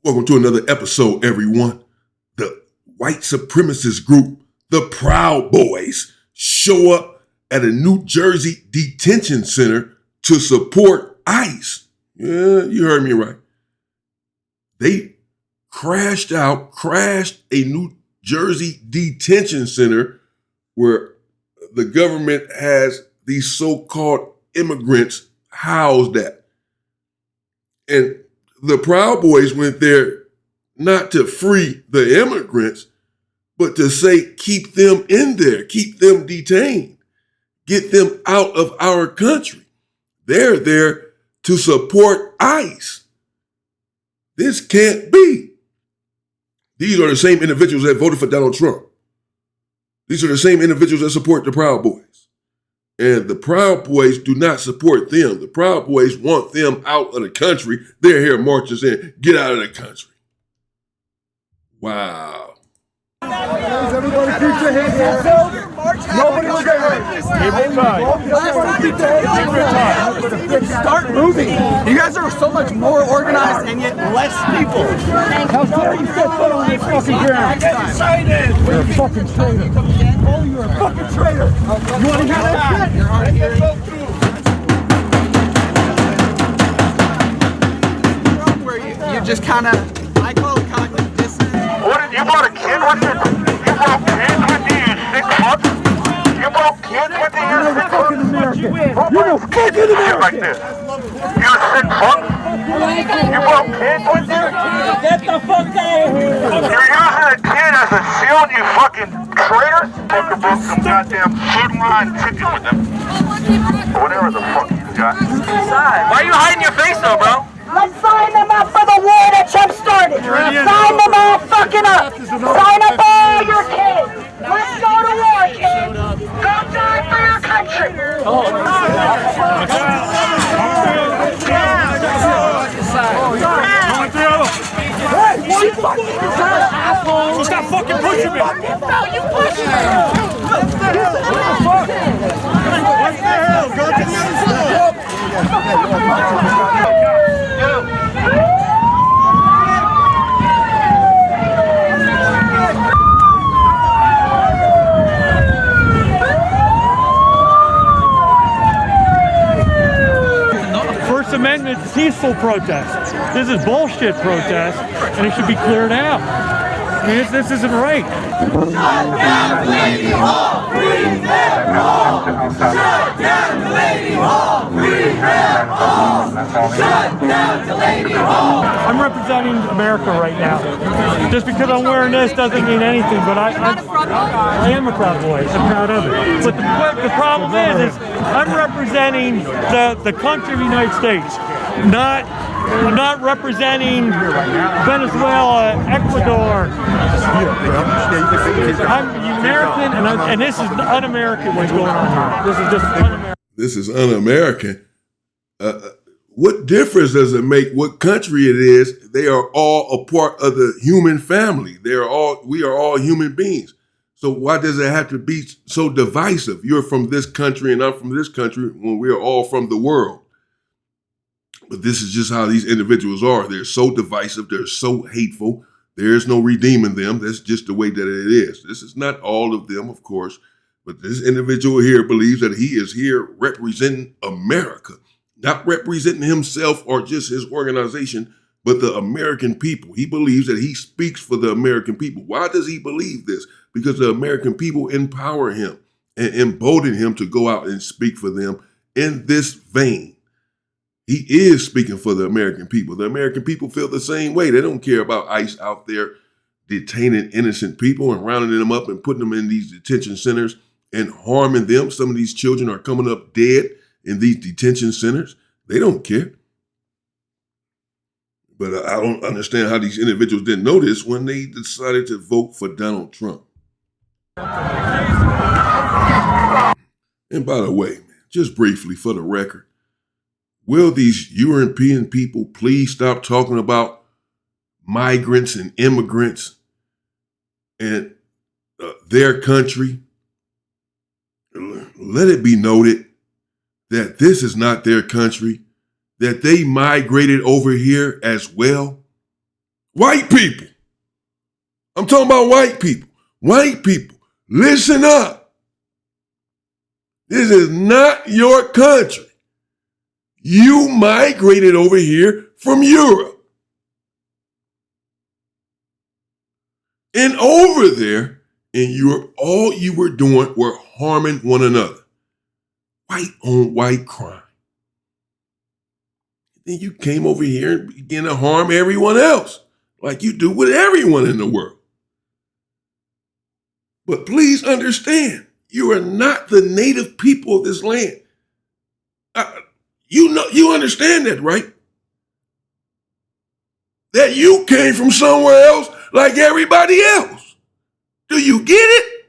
Welcome to another episode, everyone. The white supremacist group, the Proud Boys, show up at a New Jersey detention center to support ICE. Yeah, you heard me right. They crashed a New Jersey detention center where the government has these so-called immigrants housed at. And the Proud Boys went there not to free the immigrants, but to say, keep them in there, keep them detained, get them out of our country. They're there to support ICE. This can't be. These are the same individuals that voted for Donald Trump. These are the same individuals that support the Proud Boys. And the Proud Boys do not support them. The Proud Boys want them out of the country. They're here marching saying, get out of the country. Wow. Everybody keep your hands down. Nobody will get hurt. Start moving. You guys are so much more organized and yet less people. How dare you step foot on this fucking ground? You're a fucking traitor. Oh, you're a fucking traitor. You want to hear that shit? Where you just kind of, I call it kind of like this. What did you brought a kid with you? You brought kids with you, you sick fuck? You brought kids with you, you sick fuck? You're a fucking American. Like this. You sick fuck? You brought kids with you? Get the fuck out of here. You're using a kid as a shield, you fucking traitor? Fucking broke some goddamn food line ticket with them. Or whatever the fuck you got. Why are you hiding your face though, bro? Let's sign them up for the war that Trump started. Sign them all fucking up. Sign up all your kids. Let's go to war, kids. Go die for your country. Stop fucking pushing me. No, you pushing me. What the hell? Go to the other side. First Amendment peaceful protest. This is bullshit protest, and it should be cleared out. I mean, this isn't right. Shut down Lady Hall, free their all. Shut down Lady Hall, free their all. Shut down Lady Hall. I'm representing America right now. Just because I'm wearing this doesn't mean anything, but I am a Proud Boy. I'm proud of it. But the problem is I'm representing the country of the United States, not representing Venezuela, Ecuador. I'm American, and this is un-American what's going on here. This is just un-American. This is un-American. What difference does it make what country it is? They are all a part of the human family. We are all human beings. So why does it have to be so divisive? You're from this country and I'm from this country when we are all from the world. But this is just how these individuals are. They're so divisive. They're so hateful. There's no redeeming them. That's just the way that it is. This is not all of them, of course, but this individual here believes that he is here representing America, not representing himself or just his organization, but the American people. He believes that he speaks for the American people. Why does he believe this? Because the American people empower him and embolden him to go out and speak for them in this vein. He is speaking for the American people. The American people feel the same way. They don't care about ICE out there detaining innocent people and rounding them up and putting them in these detention centers and harming them. Some of these children are coming up dead in these detention centers. They don't care. But I don't understand how these individuals didn't know this when they decided to vote for Donald Trump. And by the way, just briefly for the record, will these European people please stop talking about migrants and immigrants and their country? Let it be noted that this is not their country, that they migrated over here as well. White people. I'm talking about white people. White people, listen up. This is not your country. You migrated over here from Europe. And over there in Europe, all you were doing were harming one another. White on white crime. Then you came over here and began to harm everyone else, like you do with everyone in the world. But please understand, you are not the native people of this land. You understand that, right? That you came from somewhere else like everybody else. Do you get it?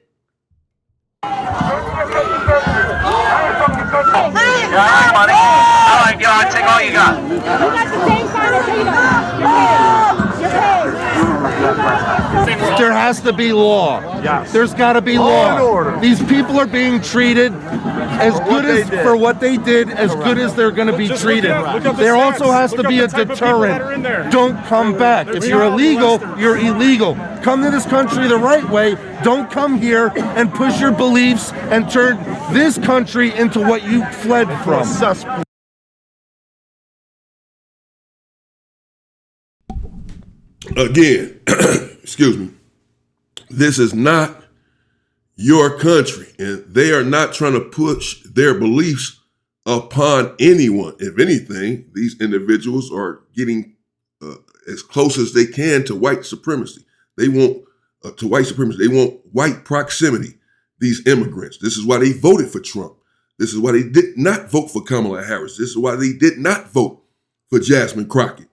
Yeah, money. I like you. I'll take all you got. You got the same sign as Peter. You're paid. There has to be law. Yes. There's got to be law. And order. These people are being treated as good as for what they did, as good as they're going to be treated. There also has to be a deterrent. Don't come back. If you're illegal, you're illegal. Come to this country the right way. Don't come here and push your beliefs and turn this country into what you fled from. Again, excuse me, this is not your country, and they are not trying to push their beliefs upon anyone. If anything, these individuals are getting as close as they can to white supremacy. They want They want white proximity. These immigrants. This is why they voted for Trump. This is why they did not vote for Kamala Harris. This is why they did not vote for Jasmine Crockett.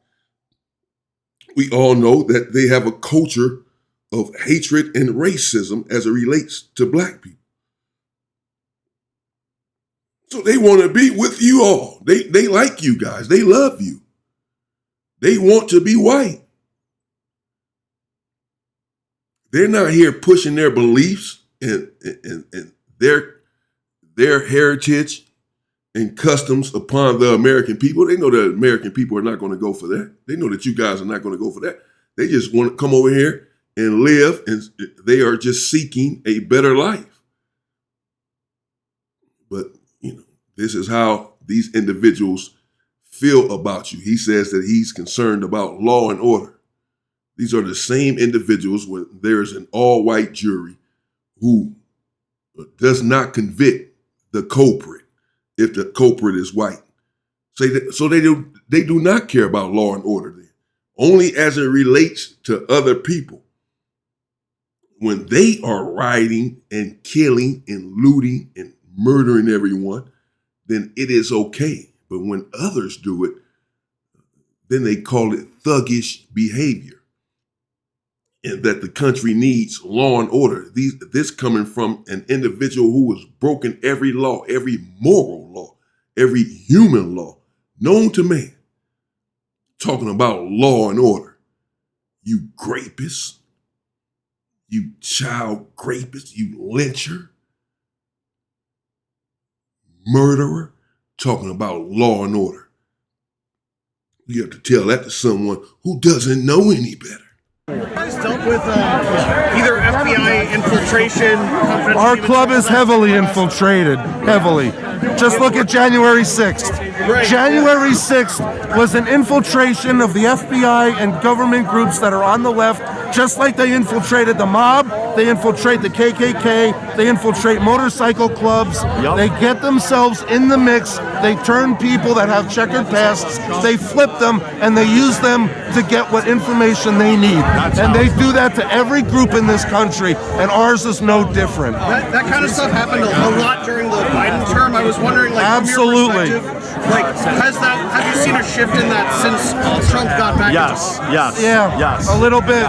We all know that they have a culture of hatred and racism as it relates to black people. So they want to be with you all. They like you guys. They love you. They want to be white. They're not here pushing their beliefs and their heritage and customs upon the American people. They know the American people are not going to go for that. They know that you guys are not going to go for that. They just want to come over here and live, and they are just seeking a better life. But, this is how these individuals feel about you. He says that he's concerned about law and order. These are the same individuals when there's an all-white jury who does not convict the culprit if the culprit is white. So they do not care about law and order then, only as it relates to other people. When they are rioting and killing and looting and murdering everyone, then it is okay. But when others do it, then they call it thuggish behavior. And that the country needs law and order. This coming from an individual who has broken every law, every moral law, every human law known to man. Talking about law and order. You rapist, you child rapist, you lyncher, murderer, talking about law and order. You have to tell that to someone who doesn't know any better. Dealt with either FBI infiltration. Our club is heavily infiltrated, heavily. Just look at January 6th. Right. January 6th was an infiltration of the FBI and government groups that are on the left, just like they infiltrated the mob, they infiltrate the KKK, they infiltrate motorcycle clubs, They get themselves in the mix, they turn people that have checkered pasts, they flip them, and they use them to get what information they need. And they do that to every group in this country, and ours is no different. That kind of stuff happened a lot during the Biden term. I was wondering, Absolutely. From your perspective, have you seen a shift in that since Trump got back? Yes, a little bit.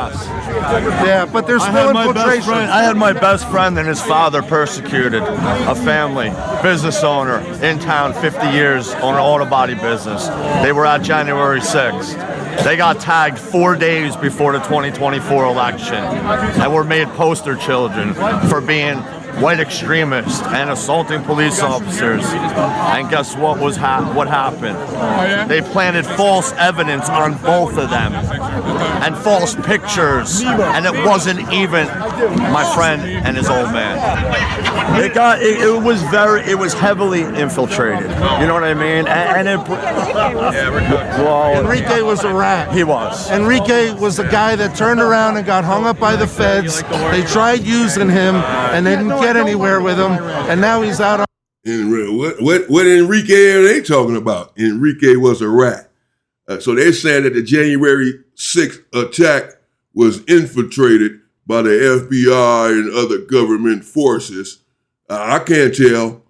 Yeah, but there's still infiltration. I had my best friend and his father persecuted, a family, business owner, in town 50 years, on an auto body business. They were at January 6th. They got tagged 4 days before the 2024 election and were made poster children for being white extremists and assaulting police officers. And guess what what happened? They planted false evidence on both of them. and false pictures, and it wasn't even my friend and his old man. It was heavily infiltrated. You know what I mean? And it, well, Enrique was a rat. he was. Enrique was the guy that turned around and got hung up by the feds. They tried using him, and they didn't get anywhere with him, and now he's out on. What Enrique are they talking about? Enrique was a rat. So they're saying that the January 6th attack was infiltrated by the FBI and other government forces. I can't tell.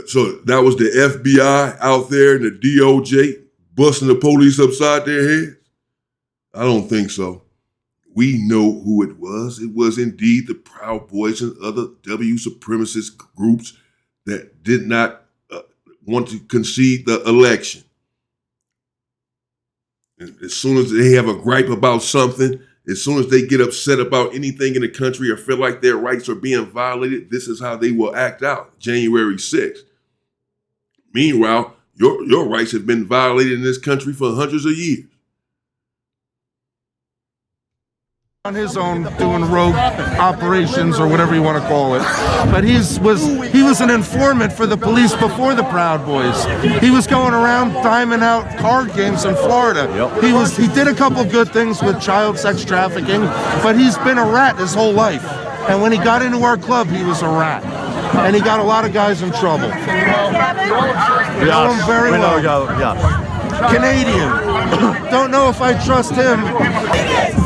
So that was the FBI out there and the DOJ busting the police upside their heads? I don't think so. We know who it was. It was indeed the Proud Boys and other W supremacist groups that did not want to concede the election. And as soon as they have a gripe about something, as soon as they get upset about anything in the country or feel like their rights are being violated, this is how they will act out, January 6th. Meanwhile, your rights have been violated in this country for hundreds of years. On his own doing rogue operations or whatever you want to call it. But he was an informant for the police before the Proud Boys. He was going around diming out card games in Florida. He did a couple good things with child sex trafficking, but he's been a rat his whole life. And when he got into our club, he was a rat. And he got a lot of guys in trouble. Yes, Know him very we know, well. yes. Canadian. Don't know if I trust him.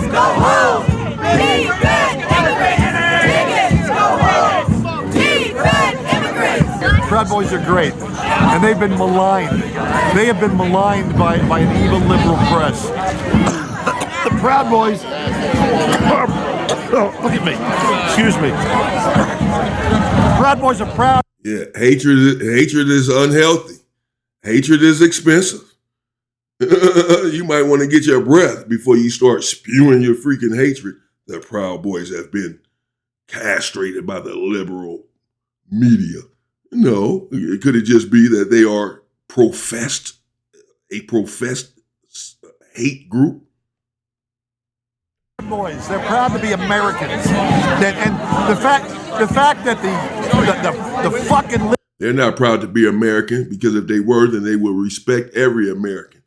Go home! Defend immigrants! Go home! Defend immigrants! Proud Boys are great, and they've been maligned. They have been maligned by an evil liberal press. The Proud Boys oh, look at me. Excuse me. Proud Boys are proud. Yeah, hatred is unhealthy. Hatred is expensive. You might want to get your breath before you start spewing your freaking hatred. The Proud Boys have been castrated by the liberal media. No, it could just be that they are a professed hate group. Boys, they're proud to be Americans. And the fact that the fucking they're not proud to be American, because if they were, then they would respect every American.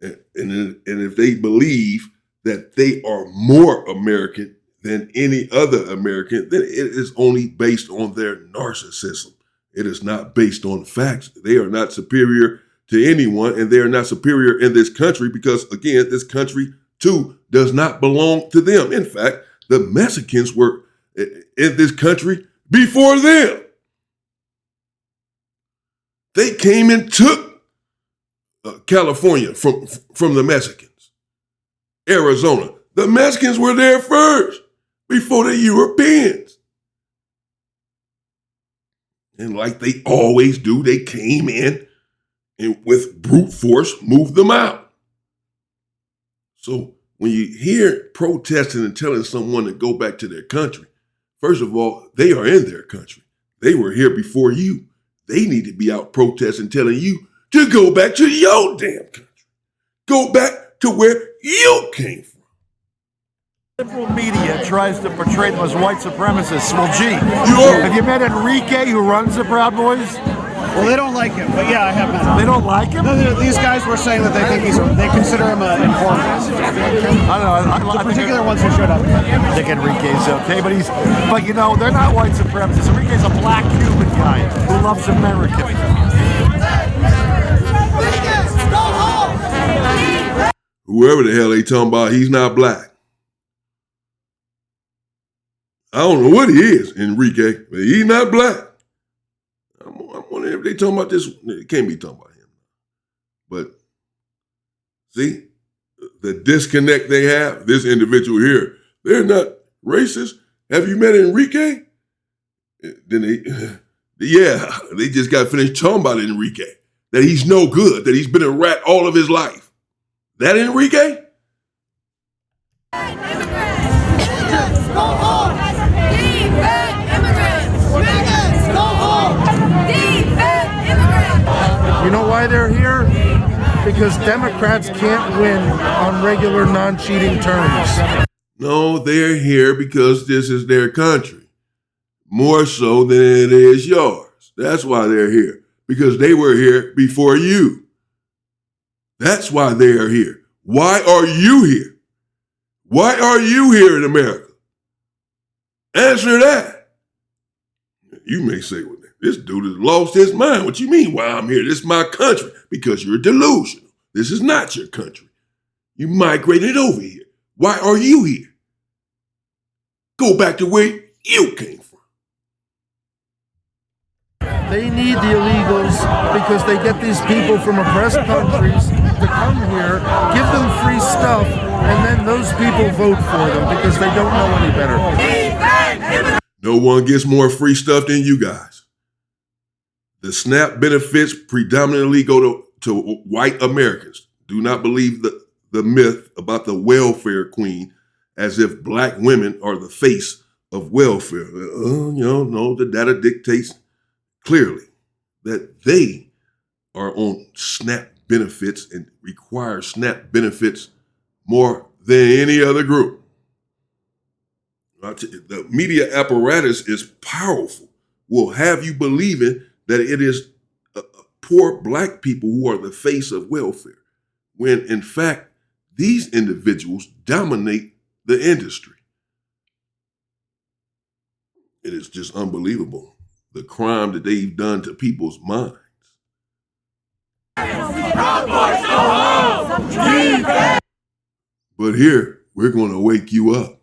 And if they believe that they are more American than any other American, then it is only based on their narcissism. It is not based on facts. They are not superior to anyone, and they are not superior in this country because, again, this country, too, does not belong to them. In fact, the Mexicans were in this country before them. They came and took California from the Mexicans. Arizona. The Mexicans were there first before the Europeans. And like they always do, they came in and with brute force moved them out. So when you hear protesting and telling someone to go back to their country, first of all, they are in their country. They were here before you. They need to be out protesting, telling you to go back to your damn country. Go back to where you came from. liberal media tries to portray them as white supremacists. Well, gee, are. have you met Enrique, who runs the Proud Boys? Well, they don't like him, but yeah, I have met him. They don't like him? No, these guys were saying that they think they consider him an informant. I don't know. The particular ones who showed up. I think Enrique's okay, but you know, they're not white supremacists. Enrique's a black Cuban guy who loves America. Whoever the hell they talking about, he's not black. I don't know what he is, Enrique, but he's not black. I'm wondering if they talking about this. It can't be talking about him. But see, the disconnect they have, this individual here, they're not racist. Have you met Enrique? Then they just got finished talking about Enrique, that he's no good, that he's been a rat all of his life. That Enrique? You know why they're here? because Democrats can't win on regular non-cheating terms. No, they're here because this is their country. More so than it is yours. That's why they're here. Because they were here before you. That's why they are here. Why are you here? Why are you here in America? Answer that. You may say, well, this dude has lost his mind. What you mean, why I'm here? This is my country. Because you're delusional. This is not your country. You migrated over here. Why are you here? Go back to where you came from. They need the illegals because they get these people from oppressed countries to come here, give them free stuff, and then those people vote for them because they don't know any better. No one gets more free stuff than you guys. The SNAP benefits predominantly go to white Americans. Do not believe the myth about the welfare queen as if black women are the face of welfare. No, the data dictates clearly that they are on SNAP benefits and require SNAP benefits more than any other group. The media apparatus is powerful, will have you believing that it is poor black people who are the face of welfare, when in fact, these individuals dominate the industry. It is just unbelievable, the crime that they've done to people's minds. But here, we're going to wake you up.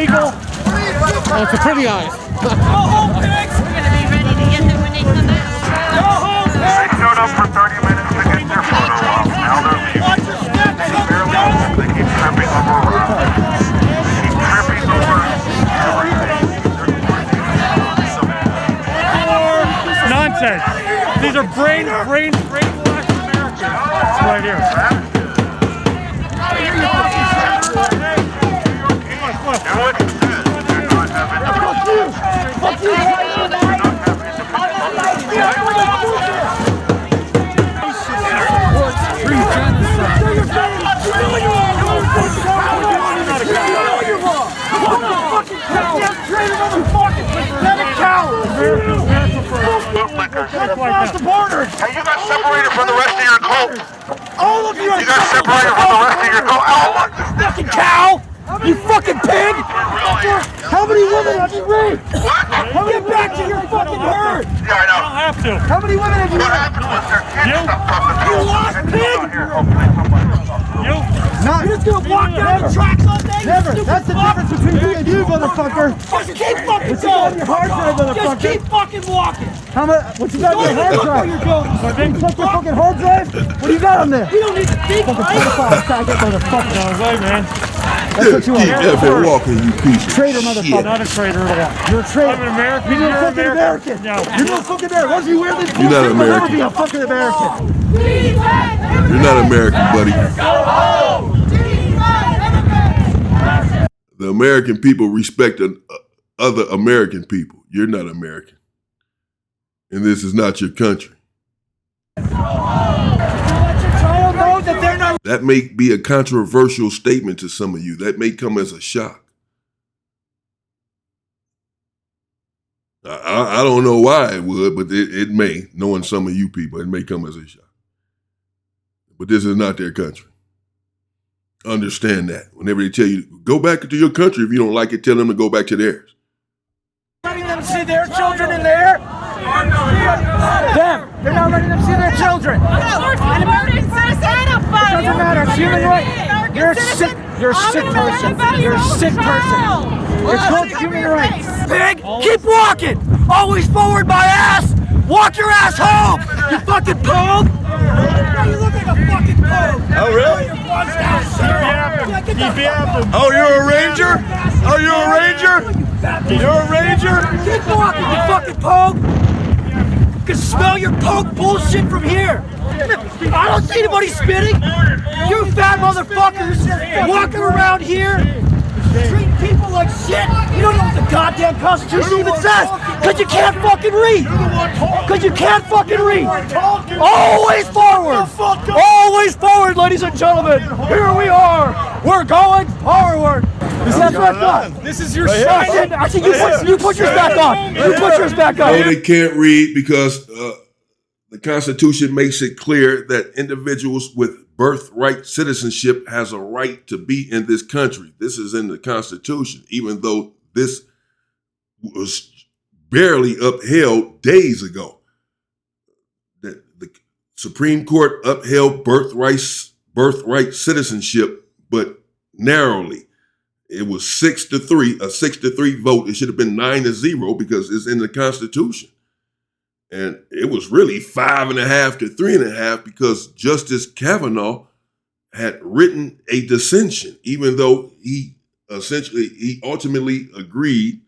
Oh, it's a pretty eyes. Go home, pigs! We're gonna be ready to get them when they come out. Go home, pigs! They showed up for 30 minutes to get their photo op. Now they're leaving. Watch your steps, They keep tripping over rocks. They keep tripping over everything. Nonsense. These are brainwashed Americans right here. Fuck you! Across the border! Hey, you got separated from the rest of your cult. All of you are You got separated from the rest of your cult. Oh, look, this fucking cow! You fucking pig! How many women have you raped? What? Get back to your fucking herd! Yeah, I know. I don't have to. How many women have you What raped? happened was their kids stopped talking to You them. lost, And pig! here, hopefully somebody will stop. You're just gonna walk down the tracks all day? Never. That's the difference between me and you, motherfucker. Just keep fucking going. Your hard drive, motherfucker. Just keep fucking walking. How much? What you got on your hard drive? You took your fucking hard drive? What do you got on there? We don't need to think, right? Faggot, motherfucker. No way, man. That's what you Keep are. effing walking, you piece of Traitor, shit. motherfucker. Not a traitor at all. You're a traitor. I'm an American. You're You're a fucking American. No. You're not fucking American. Once you wear this You're not bullshit, you'll never American. be a fucking American. You're not American, buddy. The American people respect other American people. You're not American. And this is not your country. That may be a controversial statement to some of you. That may come as a shock. I don't know why it would, but it may, knowing some of you people, it may come as a shock. But this is not their country. Understand that. Whenever they tell you, go back to your country, if you don't like it, tell them to go back to theirs. Letting them see their children in there? Them. They're not letting them see their children. It doesn't matter. It's human rights. You're sick. You're a sick person. You're a sick person. It's called human rights. Pig, keep walking. Always forward my ass. Walk your ass home. You fucking pogue. You look like a fucking pogue. Oh, really? Yeah, get Oh, you're a ranger? Oh, you're a ranger? You're a ranger? Keep walking, you fucking pogue! I can smell your pogue bullshit from here! I don't see anybody spitting! You fat motherfuckers walking around here treating people like shit! You don't know what the goddamn Constitution even says! Cause you can't fucking read! Cause you can't fucking read! Always forward! Always forward, ladies and gentlemen! Here we are! We're going forward! Is that back on? This is your shot. I said you put yours back on. You put yours back on. No, they can't read because the Constitution makes it clear that individuals with birthright citizenship has a right to be in this country. This is in the Constitution, even though this was barely upheld days ago. The Supreme Court upheld birthright citizenship, but narrowly. It was 6-3, a 6-3 vote. It should have been 9-0 because it's in the Constitution. And it was really 5.5 to 3.5 because Justice Kavanaugh had written a dissension, even though he ultimately agreed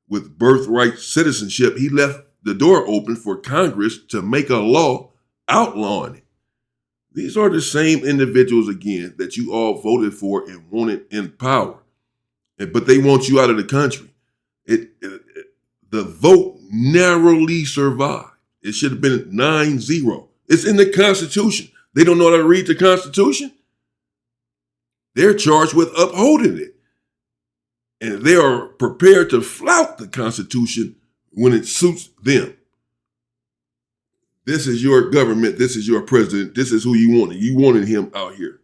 with birthright citizenship. He left the door open for Congress to make a law outlawing it. These are the same individuals, again, that you all voted for and wanted in power. But they want you out of the country. The vote narrowly survived. It should have been 9-0. It's in the Constitution. They don't know how to read the Constitution. They're charged with upholding it. And they are prepared to flout the Constitution when it suits them. This is your government. This is your president. This is who you wanted. You wanted him out here.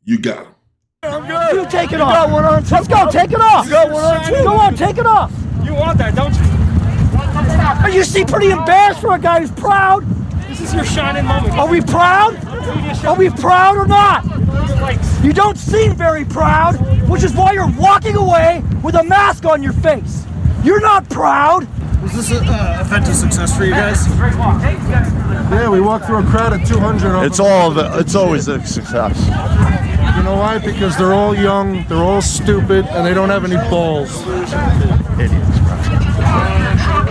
You got him. I'm good. You take it off. Got one on two. Let's go. Take it off. You got one on two. Go on, take it off. You want that, don't you? You seem pretty embarrassed for a guy who's proud. This is your shining moment. Are we proud? Are we proud or not? You don't seem very proud, which is why you're walking away with a mask on your face. You're not proud. Was this an event a success for you guys? Yeah, we walked through a crowd of 200. It's always a success. You know why? Because they're all young, they're all stupid, and they don't have any balls. Idiots.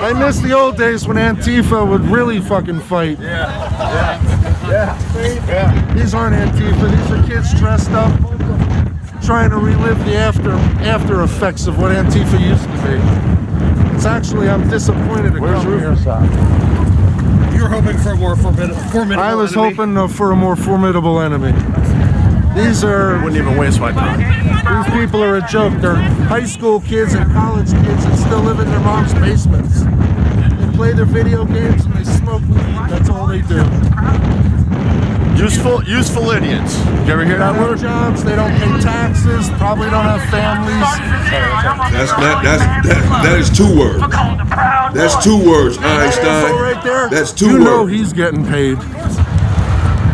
I miss the old days when Antifa would really fucking fight. Yeah. These aren't Antifa, these are kids dressed up, trying to relive the after effects of what Antifa used to be. It's actually, I'm disappointed to come here. You were hoping for a more formidable I was enemy. hoping for a more formidable enemy. These are... Wouldn't even waste my time. These people are a joke. They're high school kids and college kids that still live in their mom's basements. They play their video games and they smoke weed. That's all they do. Useful idiots. Did you ever hear that word? Jobs. They don't pay taxes. Probably don't have families. That is 2 words. That's 2 words, Einstein. Right there. That's 2 words. You know he's getting paid.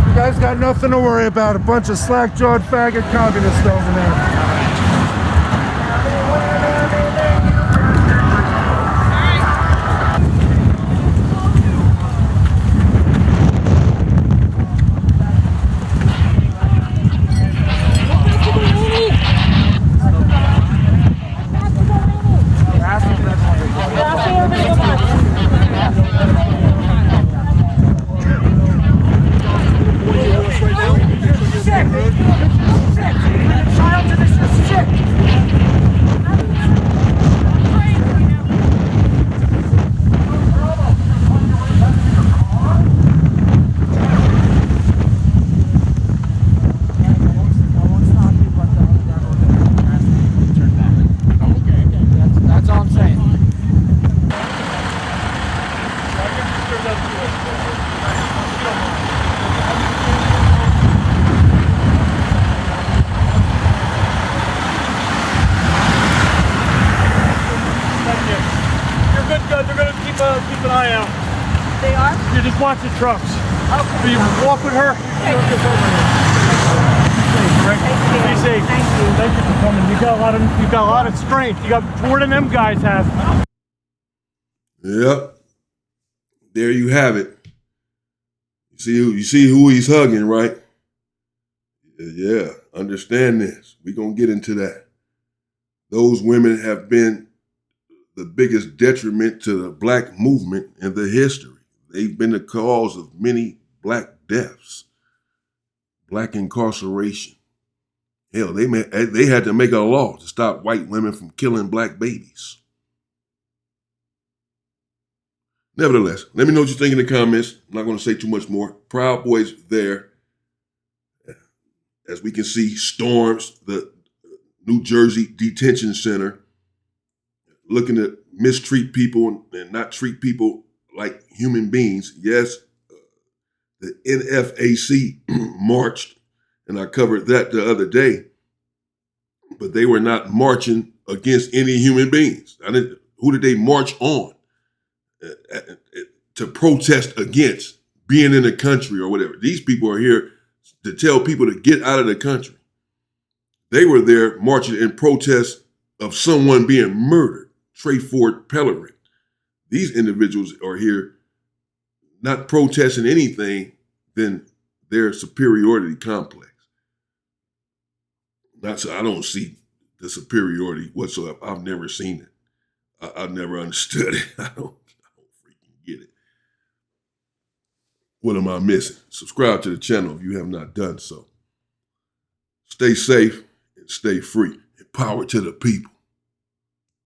You guys got nothing to worry about. A bunch of slack-jawed faggot communists over there. Keep an eye out. They are? You just watch the trucks. Okay. So you walk with her. Okay. Be safe. Thank you. Thank you for coming. You got a lot of strength. You got more than them guys have. Yep. There you have it. You see who he's hugging, right? Yeah. understand this. We're going to get into that. Those women have been the biggest detriment to the black movement in the history. They've been the cause of many black deaths, black incarceration. Hell, they had to make a law to stop white women from killing black babies. Nevertheless, let me know what you think in the comments. I'm not going to say too much more. Proud Boys there. As we can see, storms the New Jersey Detention Center, looking to mistreat people and not treat people like human beings. Yes, the NFAC marched, and I covered that the other day, but they were not marching against any human beings. Who did they march on to protest against being in the country or whatever? These people are here to tell people to get out of the country. They were there marching in protest of someone being murdered, Trayford Pellerin. These individuals are here not protesting anything than their superiority complex. I don't see the superiority whatsoever. I've never seen it. I've never understood it. I don't freaking get it. What am I missing? Subscribe to the channel if you have not done so. Stay safe and stay free. And power to the people.